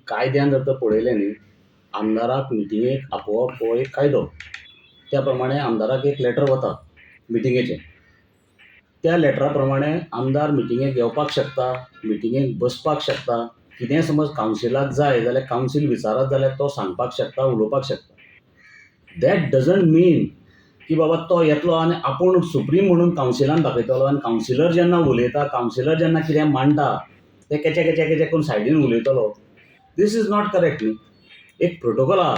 कायद्यान जर तर पळयलें न्ही, आमदाराक मिटिंगेक आपोवप हो एक कायदो. त्या प्रमाणे आमदाराक एक लेटर वता मिटिंगेचें. त्या लेटरा प्रमाणे आमदार मिटिंगेक येवपाक शकता, मिटिंगेक बसपाक शकता. कितेंय समज कावन्सिलाक जाय जाल्यार कावन्सील विचारत जाल्यार तो सांगपाक शकता, उलोवपाक शकता. दॅट डजंट मीन की बाबा तो येतलो आनी आपूण सुप्रीम म्हणून कावन्सिलान दाखयतलो आनी कावन्सिलर जेन्ना उलयता, कावन्सिलर जेन्ना कितें मांडटा तें केचे केचे केचे करून सायडीन उलयतलो. दीस इज नॉट करेक्ट न्ही. एक प्रोटोकॉल आहा.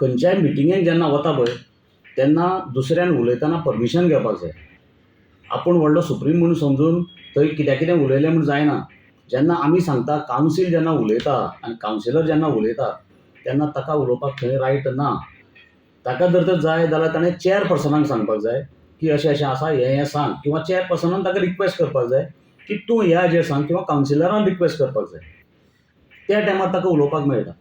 खंयच्याय मिटिंगेक जेन्ना वता पळय तेन्ना दुसऱ्यान उलयतना परमिशन घेवपाक जाय. आपूण व्हडलो सुप्रीम म्हणून समजून थंय कित्याक कितें उलयलें म्हूण जायना. जेन्ना आमी सांगता, कावन्सील जेन्ना उलयता आनी कावन्सिलर जेन्ना उलयता तेन्ना ताका उलोवपाक थंय रायट ना. ताका जर तर जाय जाल्यार ताणें चॅरपर्सनाक सांगपाक जाय की अशें अशें आसा, हें सांग. किंवा चॅरपर्सनान ताका रिक्वेस्ट करपाक जाय की तूं ह्या हाजेर सांग, किंवा कावन्सिलरान रिक्वेस्ट करपाक जाय. त्या टायमार ताका उलोवपाक मेळटा.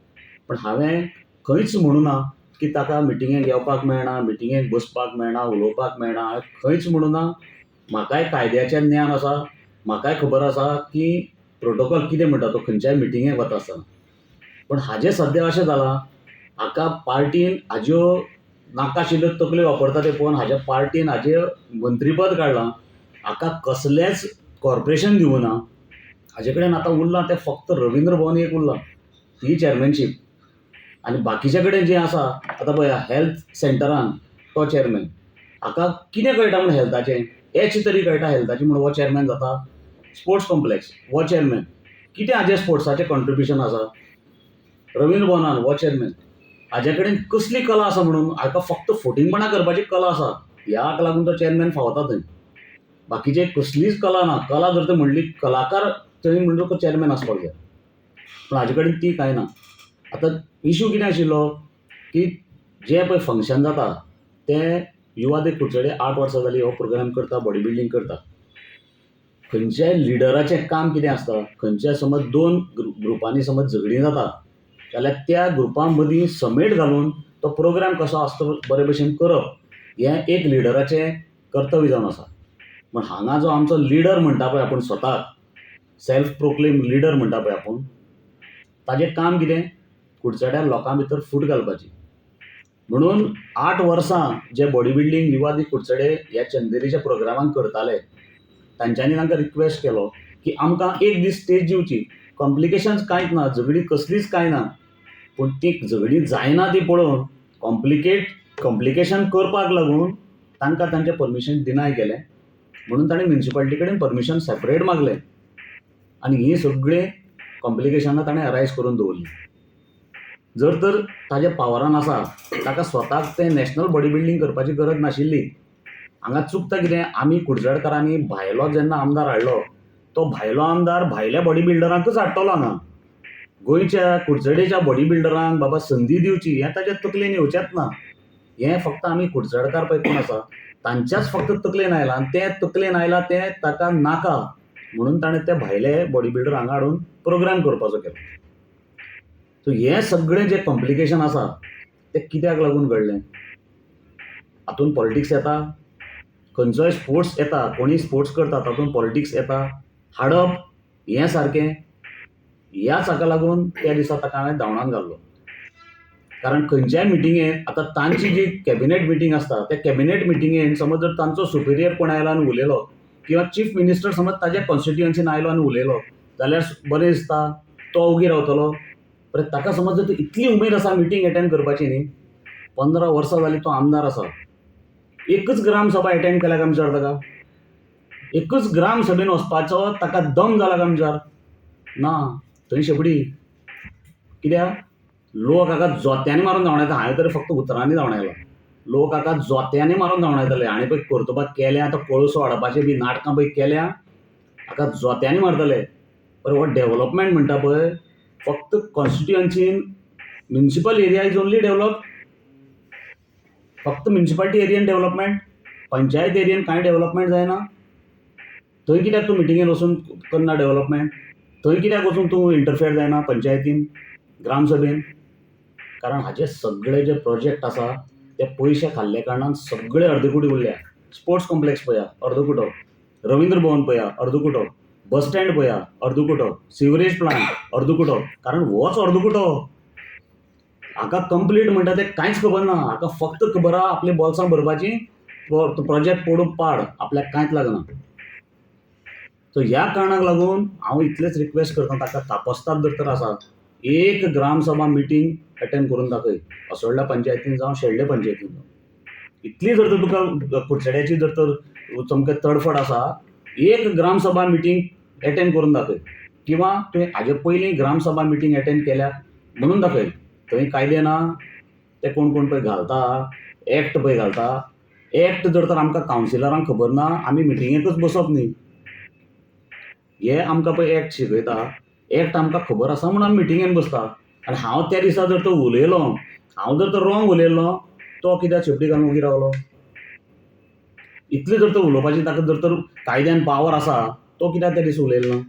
पण हांवें खंयच म्हणूं ना की ताका मिटिंगेक येवपाक मेळना, मिटिंगेक बसपाक मेळना, उलोवपाक मेळना. हांवें खंयच म्हणूं ना. म्हाकाय कायद्याचें ज्ञान आसा. म्हाकाय खबर आसा की प्रोटोकॉल कितें म्हणटा तो खंयच्याय मिटिंगेक वता आसतना. पण हाजें सद्या अशें जालां, हाका पार्टीन हाज्यो नाकाशिल्ल्यो तकल्यो वापरता ते पळोवन हाज्या पार्टीन हाजें मंत्रीपद काडलां. हाका कसलेंच कॉर्पोरेशन दिवना. हाजे कडेन आतां उरलां तें फक्त रवींद्र भवन एक उरलां, ही चॅरमॅनशीप. आनी बाकीचे कडेन जें आसा, आतां पळया हेल्थ सेंटरान तो चॅरमॅन. हाका कितें कळटा म्हूण हेल्थाचें? एच तरी कळटा हेल्थाचें म्हूण हो चॅरमॅन जाता. स्पोर्ट्स कॉम्प्लॅक्स हो चॅरमॅन. कितें हाजें स्पोर्ट्साचें कॉन्ट्रिब्युशन आसा? रवींद्र भवनान हो चॅरमॅन. हाजे कडेन कसली कला आसा म्हणून? हाका फक्त फटींगपणां करपाची कला आसा. ह्याक लागून तो चॅरमॅन फावता थंय. बाकीचे कसलीच कला ना. कला जर तर म्हणली, कलाकार थंय म्हणटकूच तो चॅरमॅन आसपाक जाय. पूण हाजे कडेन ती कांय ना. आतां इश्यू कितें आशिल्लो की जें पळय फंक्शन जाता तें युवा देख कुडचडे 8 वर्सां जालीं हो प्रोग्राम करता, बॉडी बिल्डींग करता. खंयच्याय लिडराचें काम कितें आसता, खंयच्याय समज 2 ग्रुपांनी समज झगडीं जाता जाल्यार त्या ग्रुपां मदीं समेट घालून तो प्रोग्राम कसो आसता बरे भशेन करप, हें एक लिडराचें कर्तव्य जावन आसा. पूण हांगा जो आमचो लिडर म्हणटा पळय आपूण स्वताक, सेल्फ प्रोक्लेम लिडर म्हणटा पळय आपूण, ताजें काम कितें? कुडचड्या लोकां भितर फूट घालपाची. म्हणून 8 वर्सां जे बॉडी बिल्डींग युवा दी कुडचडे ह्या चंदेरीच्या प्रोग्रामांक करताले, तांच्यांनी तांकां रिक्वेस्ट केलो की आमकां एक दीस स्टेज दिवची. कॉम्प्लिकेशन्स कांयच ना, झगडी कसलीच कांय ना. पूण ती झगडी जायना ती पळोवन कॉम्प्लिकेशन करपाक लागून तांकां तांचें परमिशन डिनाय केलें. म्हणून ताणें म्युनिसिपालिटी कडेन परमिशन सेपरेट मागलें. आनी हीं सगळीं कॉम्प्लिकेशनां ताणें अरायज करून दवरलीं. जर तर ताज्या पावरान आसा, ताका स्वताक तें नॅशनल बॉडी बिल्डींग करपाची गरज नाशिल्ली. हांगा चुकता कितें? आमी कुडचडकारांनी भायलो जेन्ना आमदार हाडलो, तो भायलो आमदार भायल्या बॉडी बिल्डरांकच हाडटलो हांगा. गोंयच्या कुडचडेच्या बॉडी बिल्डरांक बाबा संदी दिवची हें ताच्या तकलेन येवचेंच ना. हें फक्त आमी कुडचडकार पळय कोण आसा तांच्याच फक्त तकलेन आयलां, आनी तें तकलेन आयलां तें ताका नाका. म्हणून ताणें ते भायले बॉडी बिल्डर हांगा हाडून प्रोग्राम करपाचो केलो. सो हें सगळें जें कॉम्प्लिकेशन आसा तें कित्याक लागून घडलें? हातूंत पॉलिटिक्स येता. खंयचोय स्पोर्ट्स येता, कोणीय स्पोर्ट्स करता तातूंत पॉलिटिक्स येता. हाडप हें सारकें? ह्याच हाका लागून त्या दिसा ताका हांवें धांवडावन घाल्लो. कारण खंयच्याय मिटिंगेक आतां तांची जी कॅबिनेट मिटींग आसता, त्या कॅबिनेट मिटिंगेन समज जर तांचो सुपिरियर कोण आयलो आनी उलयलो, किंवा चीफ मिनिस्टर समज ताज्या कॉन्स्टिट्युएन्सीन आयलो आनी उलयलो जाल्यार बरें दिसता, तो ओगी रावतलो. बरें, ताका समज जर इतली उमेद आसा मिटींग एटेंड करपाची न्ही, 15 वर्सां जालीं तो आमदार आसा, एकच ग्राम सभा एटेंड केल्या काय विचार ताका? एकच ग्राम सभेन वचपाचो ताका दम जाला काय विचार? ना. थंय शेपडी. कित्याक? लोक हाका जोत्यांनी मारून धांवडायता. हांवें तर फक्त उतरांनी धांवडायला. लोक हाका जोत्यांनी मारून धांवडायताले. हाणें पळय कर्तबाग केल्या, आतां कळसो हाडपाचें बी नाटकां पळय केल्या, हाका जोत्यांनी मारतले. बरें, हो डेव्हलपमेंट म्हणटा पळय, फक्त कॉन्स्टिट्युएन्सीन municipal area is only develop. फक्त म्युनिसिपालिटी एरियेन डेव्हलपमेंट, पंचायत एरियेन कांय डेव्हलपमेंट जायना. थंय कित्याक तूं मिटिंगेन वचून करना डेव्हलपमेंट? थंय कित्याक वचून तूं इंटरफेर जायना पंचायतीन, ग्रामसभेन? कारण हाचे सगळे जे प्रोजेक्ट आसा ते पयशे खाल्ले कारणान सगळे अर्दकुटी उरल्या. स्पोर्ट्स कॉम्प्लेक्स पळया, अर्दकुटो. रवींद्र भवन पळया, अर्दकुटो. बस स्टँड पळया अर्दकुटो, सिवरेज प्लांट अर्दकुटो, कारण होच अर्दकुटो. हाका कंप्लीट म्हणटा तें कांयच खबर ना. हाका फक्त खबर आहा आपली बॉल्सां भरपाची, प्रोजेक्ट पडून पाड, आपल्याक कांयच लागना. सो ह्या कारणाक लागून हांव इतलेंच रिक्वेस्ट करता ताका, तापसतात जर तर आसा, एक ग्रामसभा मिटींग अटेंड करून दाखय. असोळड्या पंचायतीन जावं, शेल्डे पंचायतीन जावं. इतली जर तर तुका कुडचड्याची जर तर सामकें तडफड आसा, एक ग्रामसभा मिटींग अटेंड करून दाखय. किंवा तुवें हाजे पयलीं ग्रामसभा मिटींग अटेंड केल्या म्हणून दाखय. थंय कायदे ना, ते कोण कोण पळय घालता, एक्ट पळय घालता. एक्ट जर तर आमकां कावन्सिलरांक खबर ना, आमी मिटिंगेकच बसप न्ही. हे आमकां पळय एक्ट शिकयता. एक्ट आमकां खबर आसा म्हूण आमी मिटिंगेन बसता. आनी हांव त्या दिसा जर तर उलयलो, हांव जर तर रॉंग उलयलो, तो कित्याक शेपटी घालून उगी रावलो? इतलें जर तर उलोवपाची ताका जर तर कायद्यान पावर आसा, तो कित्याक त्या दीस उलयलो ना?